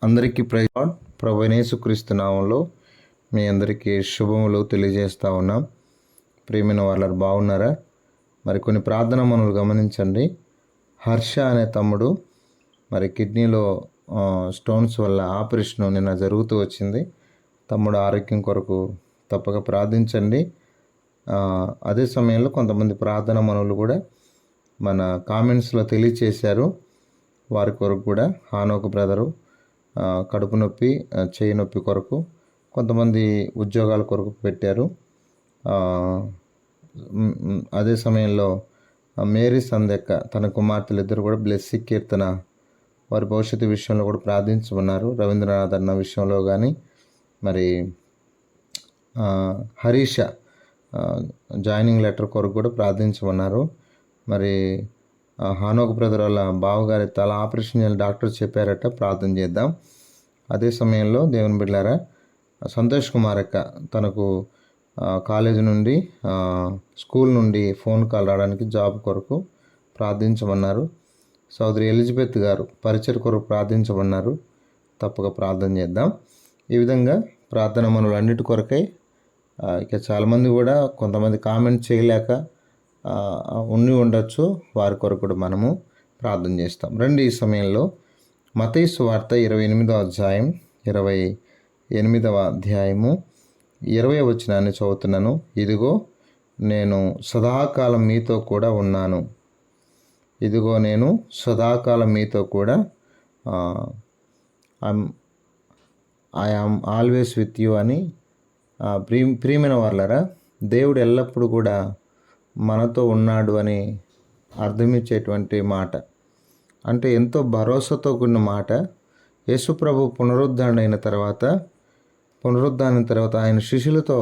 అందరికీ praise lord. ప్రభువైన యేసుక్రీస్తు నామములో మీ అందరికీ శుభములు తెలియజేస్తూ ఉన్నాం. ప్రియమైన వాళ్ళరు బాగున్నారా? మరి కొన్ని ప్రార్థన మనలు గమనించండి. హర్ష అనే తమ్ముడు మరి కిడ్నీలో స్టోన్స్ వల్ల ఆపరేషన్ నిన్న జరుగుతూ వచ్చింది. తమ్ముడు ఆరోగ్యం కొరకు తప్పక ప్రార్థించండి. అదే సమయంలో కొంతమంది ప్రార్థన మనవులు కూడా మన కామెంట్స్లో తెలియచేశారు. వారి కొరకు కూడా హానోకు బ్రదరు కడుపు నొప్పి, చేయి నొప్పి కొరకు, కొంతమంది ఉద్యోగాల కొరకు పెట్టారు. అదే సమయంలో మేరీ సందెక్క తన కుమార్తెలు ఇద్దరు కూడా బ్లెస్సి కీర్తన వారి భవిష్యత్తు విషయంలో కూడా ప్రార్థించమన్నారు. రవీంద్రనాథ్ అన్న విషయంలో కానీ, మరి హరీష జాయినింగ్ లెటర్ కొరకు కూడా ప్రార్థించమన్నారు. మరి హానోక్ బ్రదర్ వాళ్ళ బావగారి తల ఆపరేషన్ చేయాలని డాక్టర్ చెప్పారట, ప్రార్థన చేద్దాం. అదే సమయంలో దేవుని బిడ్డలారా, సంతోష్ కుమార్ అక్క తనకు కాలేజ్ నుండి స్కూల్ నుండి ఫోన్ కాల్ రావడానికి జాబ్ కొరకు ప్రార్థించమన్నారు. సోదరి ఎలిజబెత్ గారు పరిచయ కొరకు ప్రార్థించమన్నారు. తప్పక ప్రార్థన చేద్దాం. ఈ విధంగా ప్రార్థన మనలు అన్నిటి కొరకై ఇక చాలామంది కూడా కొంతమంది కామెంట్ చేయలేక ఉండి ఉండొచ్చు. వారి కొరకు కూడా మనము ప్రార్థన చేస్తాం. రండి ఈ సమయంలో మత్తయి సువార్త 28వ అధ్యాయం 28వ అధ్యాయము 20వ వచనాన్ని చదువుతున్నాను. ఇదిగో నేను సదాకాలం మీతో కూడా ఉన్నాను. ఇదిగో నేను సదాకాలం మీతో కూడా I am always with you అని ప్రియమైన వాళ్ళరా, దేవుడు ఎల్లప్పుడూ కూడా మనతో ఉన్నాడు అని అర్థమిచ్చేటువంటి మాట. అంటే ఎంతో భరోసాతో కూడిన మాట. యేసుప్రభు పునరుద్ధరణ అయిన తర్వాత ఆయన శిష్యులతో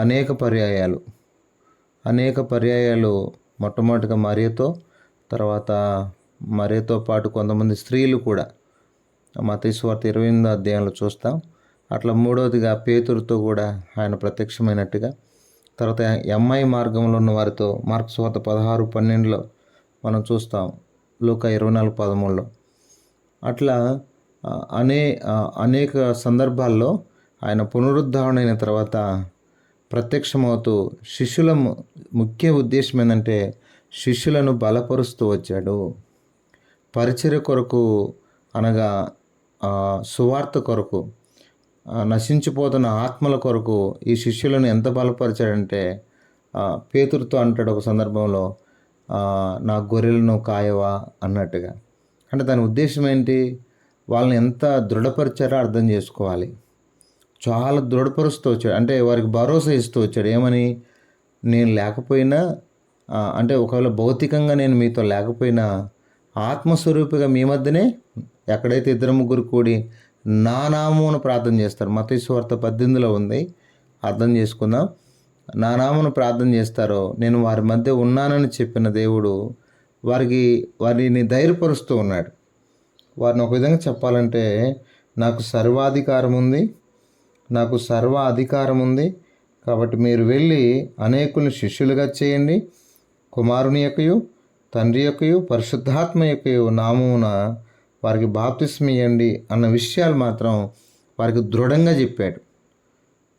అనేక పర్యాయాలు మొట్టమొదటిగా మరియతో, తర్వాత మరియతో పాటు కొంతమంది స్త్రీలు కూడా మత్తయి సువార్త 28వ అధ్యాయంలో చూస్తాం. అట్లా మూడవదిగా పేతురుతో కూడా ఆయన ప్రత్యక్షమైనట్టుగా, తర్వాత ఎంఐ మార్గంలో ఉన్న వారితో మార్కు సువార్త 16:12 మనం చూస్తాం, లూకా 24:13. అట్లా అనేక సందర్భాల్లో ఆయన పునరుద్ధరణ అయిన తర్వాత ప్రత్యక్షమవుతూ శిష్యుల ముఖ్య ఉద్దేశం ఏంటంటే శిష్యులను బలపరుస్తూ వచ్చాడు. పరిచర్య కొరకు, అనగా సువార్త కొరకు, నశించిపోతున్న ఆత్మల కొరకు ఈ శిష్యులను ఎంత బలపరిచాడంటే పేతురుతో అంటాడు ఒక సందర్భంలో, నా గొర్రెలను కాయవా అన్నట్టుగా. అంటే దాని ఉద్దేశం ఏంటి? వాళ్ళని ఎంత దృఢపరిచారో అర్థం చేసుకోవాలి. చాలా దృఢపరుస్తూ వచ్చాడు. అంటే వారికి భరోసా ఇస్తూ వచ్చాడు. ఏమని? నేను లేకపోయినా, అంటే ఒకవేళ భౌతికంగా నేను మీతో లేకపోయినా ఆత్మస్వరూపిగా మీ మధ్యనే, ఎక్కడైతే 2-3 కూడి నా నామమున ప్రార్థన చేస్తారు, మత్తయి సువార్త 18లో ఉంది, అర్థం చేసుకుందాం. నా నామమున ప్రార్థన చేస్తారో నేను వారి మధ్య ఉన్నానని చెప్పిన దేవుడు వారిని ధైర్యపరుస్తూ ఉన్నాడు. వారిని ఒక విధంగా చెప్పాలంటే, నాకు సర్వ అధికారం ఉంది కాబట్టి మీరు వెళ్ళి అనేకులను శిష్యులుగా చేయండి, కుమారుని యొక్కయు తండ్రి యొక్కయు పరిశుద్ధాత్మ యొక్కయు నామమున వారికి బాప్తిస్మం ఇవ్వండి అన్న విషయాలు మాత్రం వారికి దృఢంగా చెప్పాడు.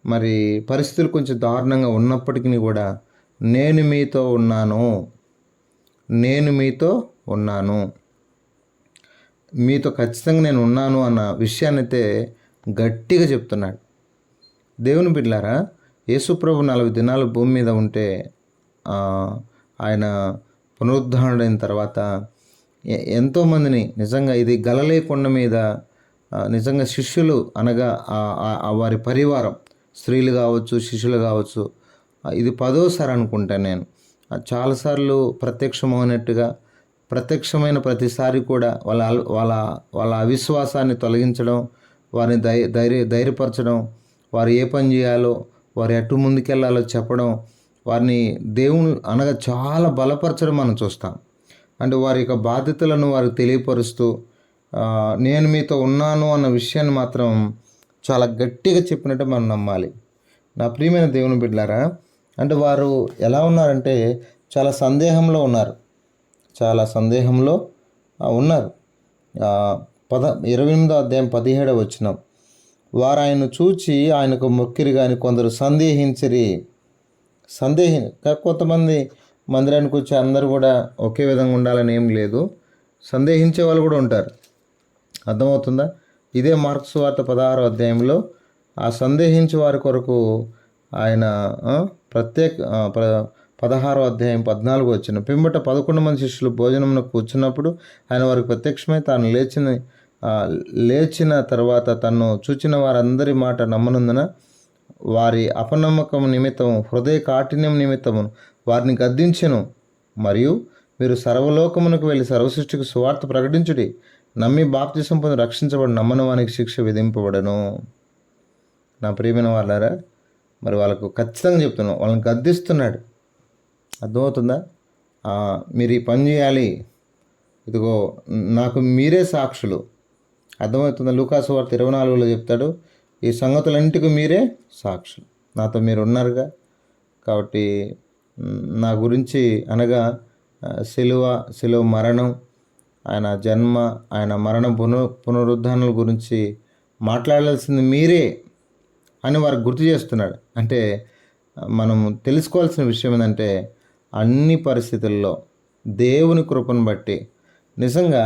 మరి పరిస్థితులు కొంచెం దారుణంగా ఉన్నప్పటికీ కూడా నేను మీతో ఉన్నాను, మీతో ఖచ్చితంగా నేను ఉన్నాను అన్న విషయాన్ని అయితే గట్టిగా చెప్తున్నాడు. దేవుని బిడ్డలారా, యేసుప్రభు 40 దినాలు భూమి మీద ఉంటే ఆయన పునరుద్ధరణైన తర్వాత ఎంతోమందిని, నిజంగా ఇది గలిలయ కొండ మీద నిజంగా శిష్యులు అనగా వారి పరివారం, స్త్రీలు కావచ్చు, శిష్యులు కావచ్చు, ఇది 10వసారి అనుకుంటాను నేను. చాలాసార్లు ప్రత్యక్షమైన ప్రతిసారి కూడా వాళ్ళ అవిశ్వాసాన్ని తొలగించడం, వారిని ధైర్యపరచడం, వారు ఏ పని చేయాలో, వారు ఎటు ముందుకెళ్లాలో చెప్పడం, వారిని దేవుని అనగా చాలా బలపరచడం మనం చూస్తాం. అంటే వారి యొక్క బాధ్యతలను వారికి తెలియపరుస్తూ నేను మీతో ఉన్నాను అన్న విషయాన్ని మాత్రం చాలా గట్టిగా చెప్పినట్టు మనం నమ్మాలి. నా ప్రియమైన దేవుని బిడ్డలారా, అంటే వారు ఎలా ఉన్నారంటే చాలా సందేహంలో ఉన్నారు. 28వ అధ్యాయం 17వ వచనం. వారు ఆయన్ను చూచి ఆయనకు మొక్కిరి కానీ కొందరు సందేహించిరి. కొంతమంది మందిరానికి వచ్చి అందరూ కూడా ఒకే విధంగా ఉండాలని ఏం లేదు, సందేహించే వాళ్ళు కూడా ఉంటారు. అర్థమవుతుందా? ఇదే మార్కు సువార్త 16వ అధ్యాయంలో ఆ సందేహించే వారి కొరకు ఆయన 16వ అధ్యాయం 14వ వచనం. పిమ్మట 11 మంది శిష్యులు భోజనమున కూర్చున్నప్పుడు ఆయన వారికి ప్రత్యక్షమై తాను లేచిన తర్వాత తను చూచిన వారందరి మాట నమ్మనందున వారి అపనమ్మకం నిమిత్తం హృదయ కాఠిన్యం నిమిత్తము వారిని గద్దించెను. మరియు మీరు సర్వలోకమునకు వెళ్ళి సర్వసృష్టికి సువార్త ప్రకటించుడి. నమ్మి బాప్తిసం పొంది రక్షించబడి నమ్మని వానికి శిక్ష విధింపబడను. నా ప్రియమైన వాళ్ళారా, మరి వాళ్ళకు ఖచ్చితంగా చెప్తున్నాను, వాళ్ళని గద్దిస్తున్నాడు. అర్థమవుతుందా? మీరు ఈ పని చేయాలి, ఇదిగో నాకు మీరే సాక్షులు. అర్థమవుతుందా? లూకాసు వార్త 24లో చెప్తాడు, ఈ సంగతులన్నిటికీ మీరే సాక్షులు, నాతో మీరు ఉన్నారుగా. కాబట్టి నా గురించి అనగా శిలువ మరణం, ఆయన జన్మ, ఆయన మరణ పునరుద్ధానాల గురించి మాట్లాడాల్సింది మీరే అని వారికి గుర్తు చేస్తున్నాడు. అంటే మనం తెలుసుకోవాల్సిన విషయం ఏంటంటే, అన్ని పరిస్థితుల్లో దేవుని కృపను బట్టి నిజంగా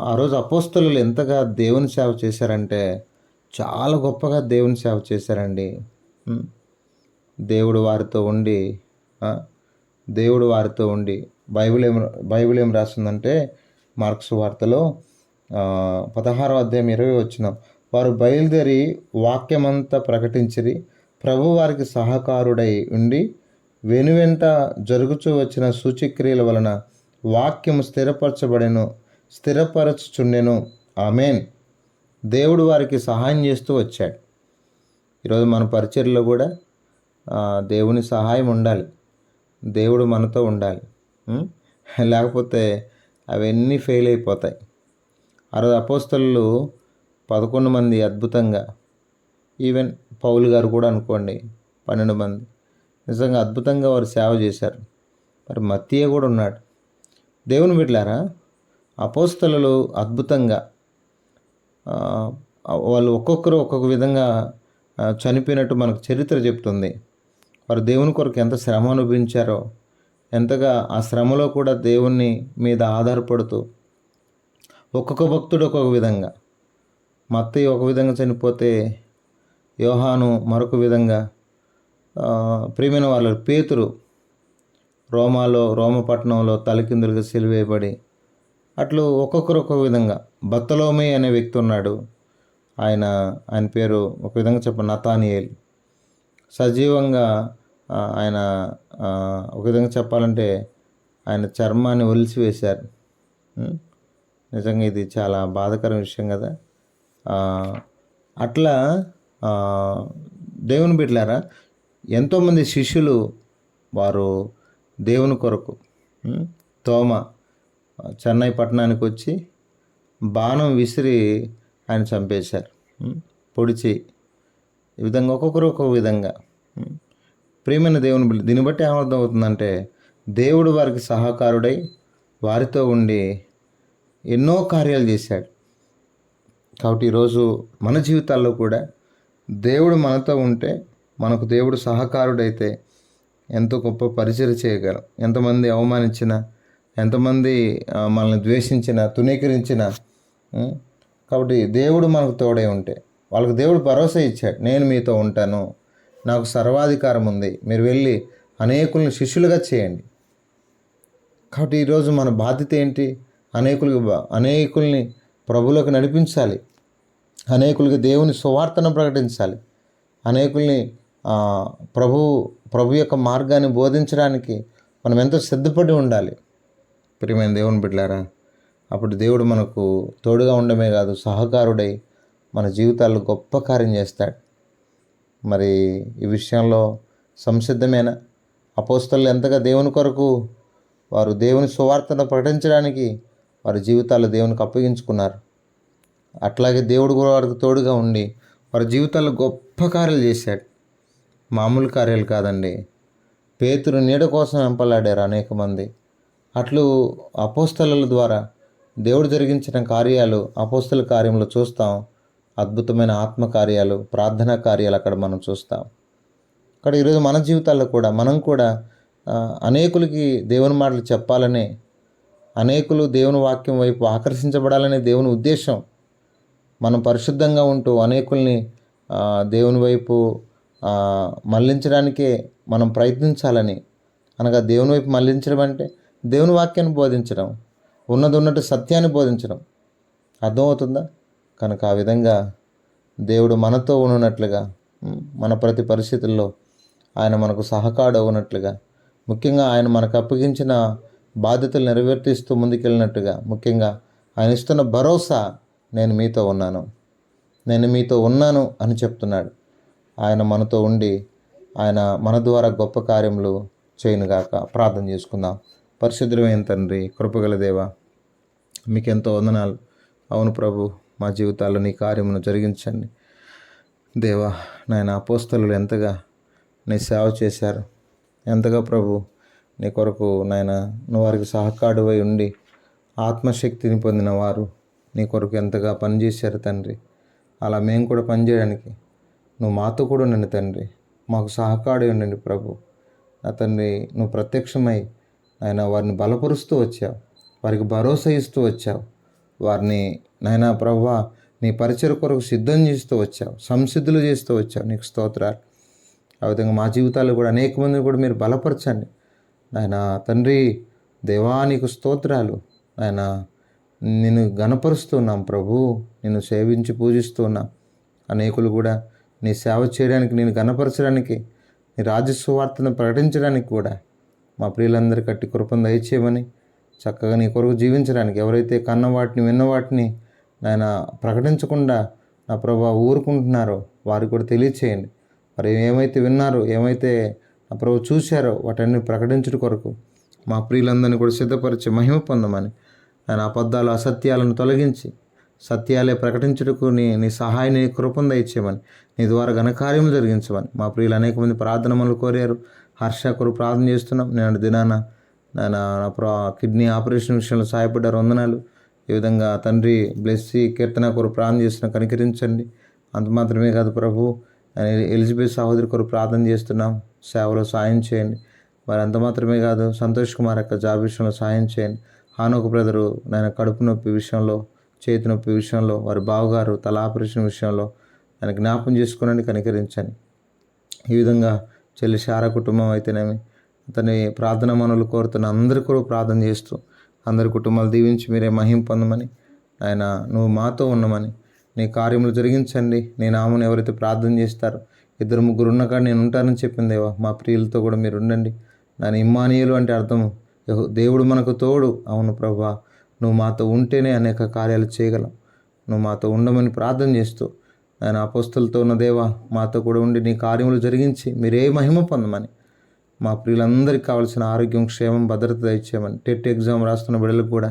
ఆ రోజు అపోస్తలులు ఎంతగా దేవుని సేవ చేశారంటే చాలా గొప్పగా దేవుని సేవ చేశారండి. దేవుడు వారితో ఉండి బైబిల్ ఏం రాస్తుందంటే మార్క్స్ వార్తలో 16వ అధ్యాయం 20 వచనం. వారు బయలుదేరి వాక్యమంతా ప్రకటించిరి. ప్రభు వారికి సహకారుడై ఉండి వెనువెంట జరుగుచూ వచ్చిన సూచక్రియల వలన వాక్యము స్థిరపరచుచుండెను. ఆమేన్. దేవుడు వారికి సహాయం చేస్తూ వచ్చాడు. ఈరోజు మన పరిచర్యలో కూడా దేవుని సహాయం ఉండాలి, దేవుడు మనతో ఉండాలి. లేకపోతే అవన్నీ ఫెయిల్ అయిపోతాయి. ఆ రోజు అపోస్తలులు 11 మంది అద్భుతంగా, ఈవెన్ పౌలు గారు కూడా అనుకోండి 12 మంది నిజంగా అద్భుతంగా వారు సేవ చేశారు. మరి మత్తయి కూడా ఉన్నాడు. దేవుని బిడ్డలారా, అపోస్తలులు అద్భుతంగా వాళ్ళు ఒక్కొక్కరు ఒక్కొక్క విధంగా చనిపోయినట్టు మనకు చరిత్ర చెప్తుంది. వారు దేవుని కొరకు ఎంత శ్రమ అనుభవించారో, ఎంతగా ఆ శ్రమలో కూడా దేవుని మీద ఆధారపడుతూ ఒక్కొక్క భక్తుడు ఒక్కొక్క విధంగా, మత్తయి ఒక విధంగా చనిపోతే యోహాను మరొక విధంగా, ప్రియమైన వాళ్ళు పేతురు రోమపట్నంలో తలకిందులుగా సిలువేయబడి, అట్లు ఒక్కొక్కరు ఒక్కొక్క విధంగా. బర్తలోమై అనే వ్యక్తి ఉన్నాడు, ఆయన పేరు ఒక విధంగా నతానియేల్. సజీవంగా ఆయన ఒక విధంగా చెప్పాలంటే ఆయన చర్మాన్ని ఒలిసివేశారు. నిజంగా ఇది చాలా బాధాకర విషయం కదా. అట్లా దేవుని బిడ్డలారా, ఎంతోమంది శిష్యులు వారు దేవుని కొరకు, తోమ చెన్నై పట్టణానికి వచ్చి బాణం విసిరి ఆయన చంపేశారు, పొడిచి. ఈ విధంగా ఒక్కొక్కరు ఒక్కొక్క విధంగా. ప్రియమైన దేవుని బిడ్డ, దీన్ని బట్టి ఏమర్థం అవుతుందంటే, దేవుడు వారికి సహకారుడై వారితో ఉండి ఎన్నో కార్యాలు చేశాడు. కాబట్టి ఈరోజు మన జీవితాల్లో కూడా దేవుడు మనతో ఉంటే, మనకు దేవుడు సహకారుడైతే ఎంతో గొప్ప పరిచర్య చేయగలం. ఎంతమంది అవమానించినా, ఎంతమంది మనల్ని ద్వేషించినా, తునీకరించినా, కాబట్టి దేవుడు మనకు తోడై ఉంటే, వాళ్ళకు దేవుడు భరోసా ఇచ్చాడు, నేను మీతో ఉంటాను, నాకు సర్వాధికారం ఉంది, మీరు వెళ్ళి అనేకుల్ని శిష్యులుగా చేయండి. కాబట్టి ఈరోజు మన బాధ్యత ఏంటి? అనేకుల్ని ప్రభువులోకి నడిపించాలి, అనేకులకి దేవుని సువార్తను ప్రకటించాలి, అనేకుల్ని ప్రభు యొక్క మార్గాన్ని బోధించడానికి మనం ఎంతో సిద్ధపడి ఉండాలి. ప్రియమైన దేవుని బిడ్డలారా, అప్పుడు దేవుడు మనకు తోడుగా ఉండమే కాదు, సహకారుడై మన జీవితాల్లో గొప్ప కార్యం చేస్తాడు. మరి ఈ విషయంలో సంసిద్ధమైన అపోస్తలులు ఎంతగా దేవుని కొరకు వారు దేవుని సువార్తను ప్రకటించడానికి వారి జీవితాల్లో దేవునికి అప్పగించుకున్నారు. అట్లాగే దేవుడు కూడా వారికి తోడుగా ఉండి వారి జీవితాల్లో గొప్ప కార్యాలు చేశాడు. మామూలు కార్యాలు కాదండి. పేతురు నీడ కోసం వెంపలాడారు అనేక మంది. అట్లు అపోస్తలుల ద్వారా దేవుడు జరిగించిన కార్యాలు అపోస్తల కార్యంలో చూస్తాం. అద్భుతమైన ఆత్మకార్యాలు, ప్రార్థనా కార్యాలు అక్కడ మనం చూస్తాం. అక్కడ ఈరోజు మన జీవితాల్లో కూడా మనం కూడా అనేకులకి దేవుని మాటలు చెప్పాలనే, అనేకులు దేవుని వాక్యం వైపు ఆకర్షించబడాలనే దేవుని ఉద్దేశం. మనం పరిశుద్ధంగా ఉంటూ అనేకుల్ని దేవుని వైపు మళ్ళించడానికే మనం ప్రయత్నించాలని. అనగా దేవుని వైపు మళ్ళించడం అంటే దేవుని వాక్యాన్ని బోధించడం, ఉన్నట్టు సత్యాన్ని బోధించడం. అర్థమవుతుందా? కనుక ఆ విధంగా దేవుడు మనతో ఉన్నట్లుగా, మన ప్రతి పరిస్థితుల్లో ఆయన మనకు సహకాడు అవునట్లుగా, ముఖ్యంగా ఆయన మనకు అప్పగించిన బాధ్యతలు నెరవేర్తిస్తూ ముందుకెళ్ళినట్టుగా, ముఖ్యంగా ఆయన ఇస్తున్న భరోసా, నేను మీతో ఉన్నాను అని చెప్తున్నాడు. ఆయన మనతో ఉండి ఆయన మన ద్వారా గొప్ప కార్యములు చేయనుగాక. ప్రార్థన చేసుకుందాం. పరిశుద్ధమైన తండ్రి, కృపగల దేవా, మీకెంతో వందనాలు. అవును ప్రభు, మా జీవితాల్లో నీ కార్యమును జరిగించండి దేవా. నాయన అపోస్తలులు ఎంతగా నీ సేవ చేశారు, ఎంతగా ప్రభు నీ కొరకు నాయన నువ్వు వారికి సహకారువై ఉండి ఆత్మశక్తిని పొందిన వారు నీ కొరకు ఎంతగా పనిచేశారు తండ్రి. అలా మేము కూడా పనిచేయడానికి నువ్వు మాతో కూడా ఉండండి తండ్రి, మాకు సహకారి ఉండండి ప్రభు. నా తండ్రి, నువ్వు ప్రత్యక్షమై ఆయన వారిని బలపరుస్తూ వచ్చావు, వారికి భరోసా ఇస్తూ వచ్చావు, వారిని నాయన ప్రభువా నీ పరిచయ కొరకు సిద్ధం చేస్తూ వచ్చావు, సంసిద్ధులు చేస్తూ వచ్చావు. నీకు స్తోత్రాలు. ఆ విధంగా మా జీవితాల్లో కూడా అనేక మందిని కూడా మీరు బలపరచండి నాయన తండ్రి. దేవా నీకు స్తోత్రాలు నాయన. నిన్ను గణపరుస్తున్నాం ప్రభు, నిన్ను సేవించి పూజిస్తున్నాం. అనేకులు కూడా నీ సేవ చేయడానికి, నేను గణపరచడానికి, నీ రాజ్యస్వార్తను ప్రకటించడానికి కూడా మా ప్రియులందరి కట్టి కృపను దయచేయమని, చక్కగా నీ కొరకు జీవించడానికి, ఎవరైతే కన్న వాటిని విన్న వాటిని నాయన ప్రకటించకుండా నా ప్రభు ఊరుకుంటున్నారో వారికి కూడా తెలియచేయండి. మరి ఏమైతే విన్నారో, ఏమైతే నా ప్రభు చూశారో వాటన్ని ప్రకటించడం కొరకు మా ప్రియులందరినీ కూడా సిద్ధపరిచి మహిమ పొందమని, ఆయన అబద్ధాలు అసత్యాలను తొలగించి సత్యాలే ప్రకటించుటకు నీ సహాయాన్ని కృపను దయచేయమని, నీ ద్వారా ఘనకార్యము జరిగించమని మా ప్రియులు అనేక మంది ప్రార్థన మనలు కోరారు. హర్ష కొరకు ప్రార్థన చేస్తున్నాం. నేను దినాన నా కిడ్నీ ఆపరేషన్ విషయంలో సహాయపడ్డారు, వందనాలు. ఈ విధంగా తండ్రి బ్లెస్సి కీర్తన కొరకు ప్రార్థన చేస్తున్న కనికరించండి. అంత మాత్రమే కాదు ప్రభు, ఎలిజబెత్ సహోదరి కొరకు ప్రార్థన చేస్తున్నాం, సేవలో సాయం చేయండి. మరి అంత మాత్రమే కాదు, సంతోష్ కుమార్ యొక్క జాబ్ విషయంలో సాయం చేయండి. హానోకు బ్రదరు నేను కడుపు నొప్పి విషయంలో, చేతి నొప్పి విషయంలో, వారి బావగారు తల ఆపరేషన్ విషయంలో ఆయన జ్ఞాపం చేసుకోనండి, కనికరించండి. ఈ విధంగా చెల్లి శార కుటుంబం అయితేనేమి, అతని ప్రార్థన మనవులు కోరుతున్న అందరి కొరకు ప్రార్థన చేస్తూ అందరి కుటుంబాలు దీవించి మీరే మహిమ పొందమని, ఆయన నువ్వు మాతో ఉన్నమని, నీ కార్యములు జరిగించండి. నీ నామను ఎవరైతే ప్రార్థన చేస్తారో, 2-3 ఉన్న కాడ నేను ఉంటానని చెప్పిందేవా, మా ప్రియులతో కూడా మీరు ఉండండి. దాని ఇమ్మానియేలు అంటే అర్థం దేవుడు మనకు తోడు. అవును ప్రభా, నువ్వు మాతో ఉంటేనే అనేక కార్యాలు చేయగలం. నువ్వు మాతో ఉండమని ప్రార్థన చేస్తూ ఆయన అపోస్తలతో ఉన్న దేవా మాతో కూడా ఉండి నీ కార్యములు జరిగించి మీరే మహిమ పొందమని, మా ప్రియులందరికీ కావాల్సిన ఆరోగ్యం, క్షేమం, భద్రత దయచేయమని, టెట్ ఎగ్జామ్ రాస్తున్న బిడ్డలకు కూడా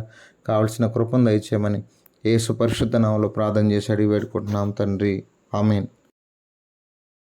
కావాల్సిన కృపను దయచేయమని యేసు పరిశుద్ధ నామములో ప్రార్థన చేసి అడిగి వేడుకుంటున్నాం తండ్రి. ఆమేన్.